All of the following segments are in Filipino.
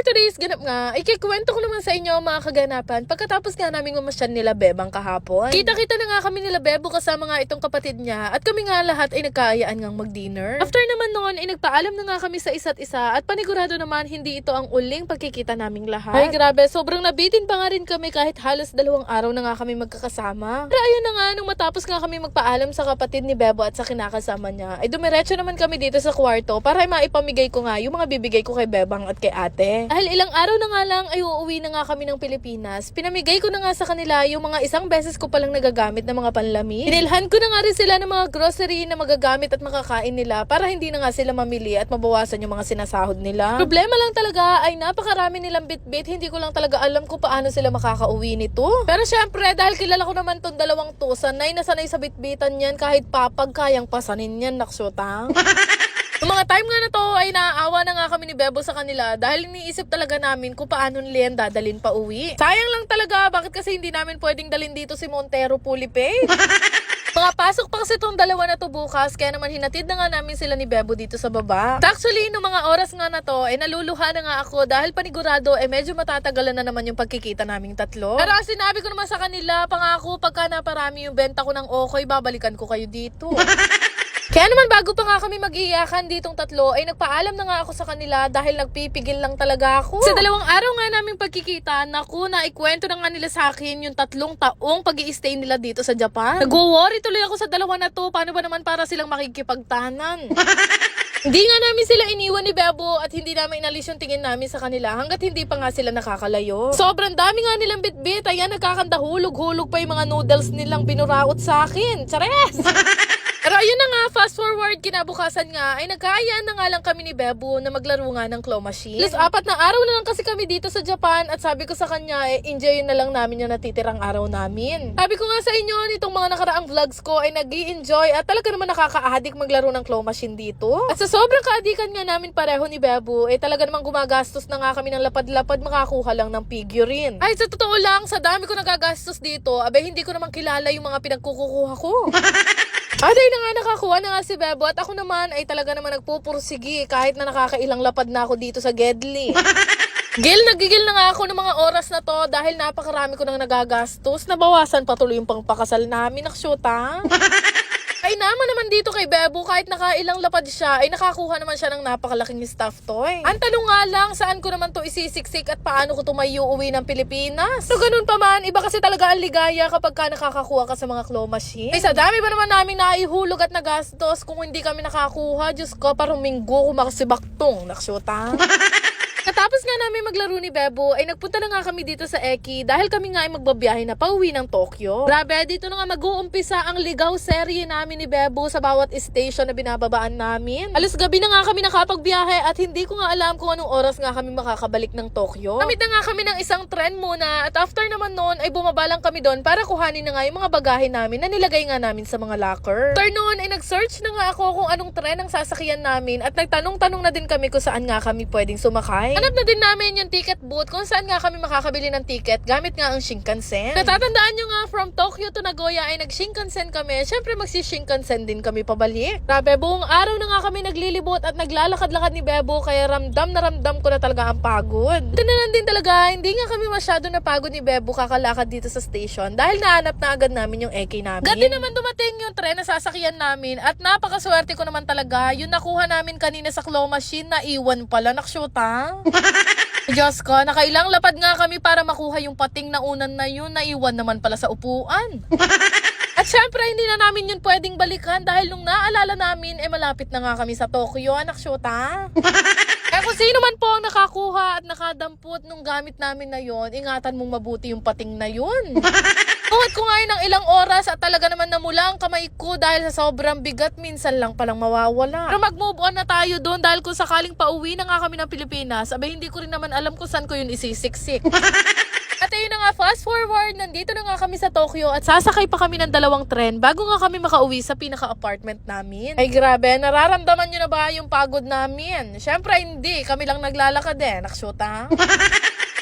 today's ganap nga, ikikwento ko naman sa inyo mga kaganapan pagkatapos nga namin umasyal nila Bebang kahapon. Kita-kita na nga kami nila Bebo kasama nga itong kapatid niya at kami nga lahat ay nagkaayaan ngang mag-dinner. After naman noon ay nagpaalam na nga kami sa isa't isa at panigurado naman hindi ito ang uling pagkikita naming lahat. Ay grabe, sobrang nabitin pa nga rin kami kahit halos 2 araw na nga kami magkakasama. Pero ayun na nga, nung matapos nga kami magpaalam sa kapatid ni Bebo at sa kinakasama niya, ay dumiretso naman kami dito sa kwarto para ay maipamigay ko nga yung mga bibigay ko kay Bebang at kay ate. Dahil ilang araw na nga lang ay uuwi na nga kami ng Pilipinas, pinamigay ko na nga sa kanila yung mga isang beses ko palang nagagamit na mga panlamig. Inilhan ko na nga rin sila ng mga grocery na magagamit at makakain nila para hindi na nga sila mamili at mabawasan yung mga sinasahod nila. Problema lang talaga ay napakarami nilang bitbit, hindi ko lang talaga alam kung paano sila makakauwi nito. Pero syempre dahil kilala ko naman tong dalawang to, sanay na sanay sa bitbitan yan kahit papag kayang pasanin yan, naksyotang. Noong mga time nga na to ay naaawa na nga kami ni Bebo sa kanila dahil iniisip talaga namin kung paano nila yan dadalhin pa uwi. Sayang lang talaga, bakit kasi hindi namin pwedeng dalhin dito si Montero Pulipay? Mga pasok pa kasi itong dalawa na to bukas, kaya naman hinatid na nga namin sila ni Bebo dito sa baba. At actually, noong mga oras nga na to, naluluha na nga ako dahil panigurado medyo matatagalan na naman yung pagkikita naming tatlo. Pero sinabi ko naman sa kanila, pangako pagka naparami yung benta ko ng okoy, babalikan ko kayo dito. Kaya naman bago pa nga kami mag-iyakan ditong tatlo ay nagpaalam na nga ako sa kanila dahil nagpipigil lang talaga ako. Sa 2 araw nga naming pagkikita, naku, naikwento na nga nila sa akin yung 3 taong pag-i-stay nila dito sa Japan. Nag-worry tuloy ako sa 2 na to, paano ba naman para silang makikipagtanan? Hindi nga namin sila iniwan ni Bebo at hindi namin inalis yung tingin namin sa kanila hanggat hindi pa nga sila nakakalayo. Sobrang dami nga nilang bitbit, ayan nagkakanda hulog-hulog pa yung mga noodles nilang binuraot sa akin. Chares! Pero ayun na nga, fast forward, kinabukasan nga, ay nagkaayaan na nga lang kami ni Bebo na maglaro nga ng claw machine. Plus 4 na araw na lang kasi kami dito sa Japan at sabi ko sa kanya, enjoy na lang namin yung natitirang araw namin. Sabi ko nga sa inyo, nitong mga nakaraang vlogs ko ay nag-i-enjoy at talaga naman nakaka-addict maglaro ng claw machine dito. At sa sobrang ka-addikan nga namin pareho ni Bebo, talaga namang gumagastos na nga kami ng lapad-lapad makakuha lang ng figurine. Ay, sa totoo lang, sa dami ko nagagastos dito, hindi ko naman kilala yung mga pinagkukuha ko. Aday na nga nakakuha na nga si Bebo at ako naman ay talaga naman nagpupursigi kahit na nakakailang lapad na ako dito sa Gedli. Nagigil na nga ako ng mga oras na to dahil napakarami ko nang nagagastos. Nabawasan pa tuloy yung pangpakasal namin, naksyota. Ay naman dito kay Bebo kahit nakailang lapad siya ay nakakuha naman siya ng napakalaking stuffed toy. Ang tanong nga lang, saan ko naman to isisiksik at paano ko tumayo uwi ng Pilipinas? So ganun pa man, iba kasi talaga ang ligaya kapag ka nakakakuha ka sa mga claw machine. Ay sa dami ba naman namin naihulog at nagastos kung hindi kami nakakuha, Diyos ko, parang minggo kumakasibaktong, naksyota. Katapos nga namin maglaro ni Bebo, ay nagpunta na nga kami dito sa Eki dahil kami nga ay magbabiyahe na pauwi ng Tokyo. Grabe, dito na nga mag-uumpisa ang ligaw serye namin ni Bebo sa bawat station na binababaan namin. Alas gabi na nga kami nakapagbiyahe at hindi ko nga alam kung anong oras nga kami makakabalik ng Tokyo. Kamit na nga kami ng isang tren muna at after naman noon ay bumaba lang kami doon para kuhanin na nga yung mga bagahe namin na nilagay nga namin sa mga locker. After noon ay nag-search na nga ako kung anong tren ang sasakyan namin at nagtanong-tanong na din kami kung saan nga kami pwedeng sumakay. Hanap na din namin yung ticket booth kung saan nga kami makakabili ng ticket gamit nga ang Shinkansen. Natatandaan nyo nga from Tokyo to Nagoya ay nag-Shinkansen kami. Syempre magsi-Shinkansen din kami pabalik. Grabe, buong araw na nga kami naglilibot at naglalakad-lakad ni Bebo kaya ramdam na ramdam ko na talaga ang pagod. Ito na lang din talaga, hindi nga kami masyado napagod ni Bebo kakalakad dito sa station dahil nahanap na agad namin yung Eki namin. Gati naman dumating yung tren na sasakyan namin at napakaswerte ko naman talaga yung nakuha namin kanina sa claw machine na iwan pala, naksyota. Diyos ko, nakailang lapad nga kami para makuha yung pating na unan na yun, naiwan naman pala sa upuan. At syempre, hindi na namin yun pwedeng balikan dahil nung naalala namin, malapit na nga kami sa Tokyo, naksyota. Kaya kung sino man po ang nakakuha at nakadampot nung gamit namin na yun, ingatan mong mabuti yung pating na yun. Buhat ko ngayon ng ilang oras at talaga naman namula ang kamay ko dahil sa sobrang bigat, minsan lang palang mawawala. Pero mag-move on na tayo doon dahil kung sakaling pauwi na nga kami ng Pilipinas, hindi ko rin naman alam kung saan ko yun isisiksik. At ayun na nga, fast forward, nandito na nga kami sa Tokyo at sasakay pa kami ng 2 tren bago nga kami makauwi sa pinaka-apartment namin. Ay grabe, nararamdaman nyo na ba yung pagod namin? Syempre hindi, kami lang naglalakad naksyota.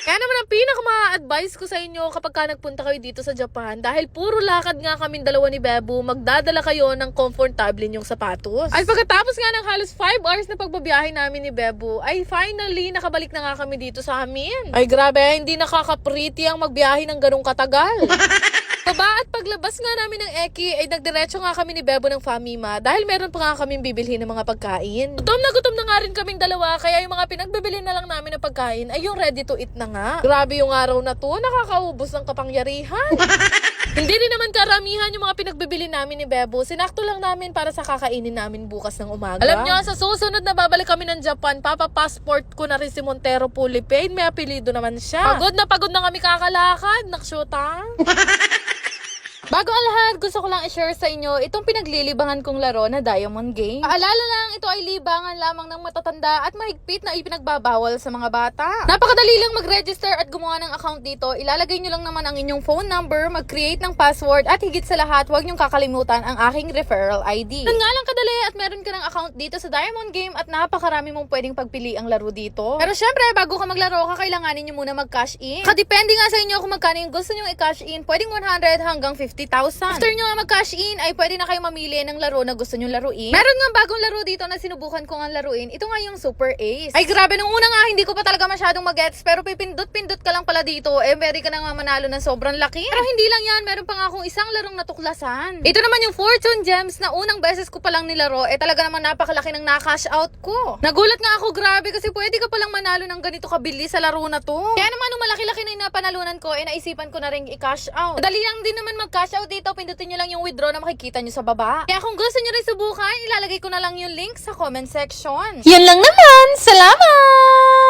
Kaya naman ang pinaka-advice ko sa inyo kapag ka nagpunta kayo dito sa Japan, dahil puro lakad nga kaming dalawa ni Bebo, magdadala kayo ng komportable yung sapatos. Ay pagkatapos nga ng halos 5 hours na pagbabiyahe namin ni Bebo, ay finally nakabalik na nga kami dito sa amin. Ay grabe, hindi nakaka-pretty ang magbiyahe ng ganong katagal. Baba at paglabas nga namin ng Eki ay nagdiretso nga kami ni Bebo ng Famima dahil meron pa nga kaming bibilhin ng mga pagkain. Gutom na nga rin kaming dalawa kaya yung mga pinagbibili na lang namin ng pagkain ay yung ready to eat na nga. Grabe yung araw na to, nakakaubos ng kapangyarihan. Hindi rin naman karamihan yung mga pinagbibili namin ni Bebo. Sinakto lang namin para sa kakainin namin bukas ng umaga. Alam nyo, sa susunod na babalik kami ng Japan, papapassport ko na rin si Montero Pulipane. May apelido naman siya. Pagod na kami kakalakad. Naksyutang. Bago ang lahat, gusto ko lang i-share sa inyo itong pinaglilibangan kong laro na Diamond Game. Paalala lang, ito ay libangan lamang ng matatanda at mahigpit na ipinagbabawal sa mga bata. Napakadali lang mag-register at gumawa ng account dito. Ilalagay nyo lang naman ang inyong phone number, mag-create ng password at higit sa lahat, huwag nyong kakalimutan ang aking referral ID. Yan nga lang kadali at meron ka ng account dito sa Diamond Game at napakarami mong pwedeng pagpili ang laro dito. Pero syempre, bago ka maglaro, kakailanganin nyo muna mag-cash in. Kadepende nga sa inyo kung magkano yung gusto nyong i-cash in. Pwedeng 100 hanggang 50,000. After nyo nga mag-cash in, ay pwede na kayo mamili ng laro na gusto nyo laruin. Meron nga bagong laro dito na sinubukan ko nga laruin. Ito nga yung Super Ace. Ay grabe, nung una nga hindi ko pa talaga masyadong mag-gets, pero pipindot-pindot ka lang pala dito, pwede ka na nga manalo ng sobrang laki. Pero hindi lang yan, meron pa nga akong isang larong natuklasan. Ito naman yung Fortune Gems na unang beses ko palang nilaro, talaga naman napakalaki ng na-cash out ko. Nagulat nga ako, grabe, kasi pwede ka palang manalo ng ganito kabilis sa laro na to. Kaya naman nung malaki-laki na yung napanalunan ko, naisipan ko na rin i-cash out. Madali lang din naman mag-cash out dito, pindutin nyo lang yung withdraw na makikita nyo sa baba. Kaya kung gusto nyo rin subukan, ilalagay ko na lang yung link sa comment section. Yan lang naman. Salamat!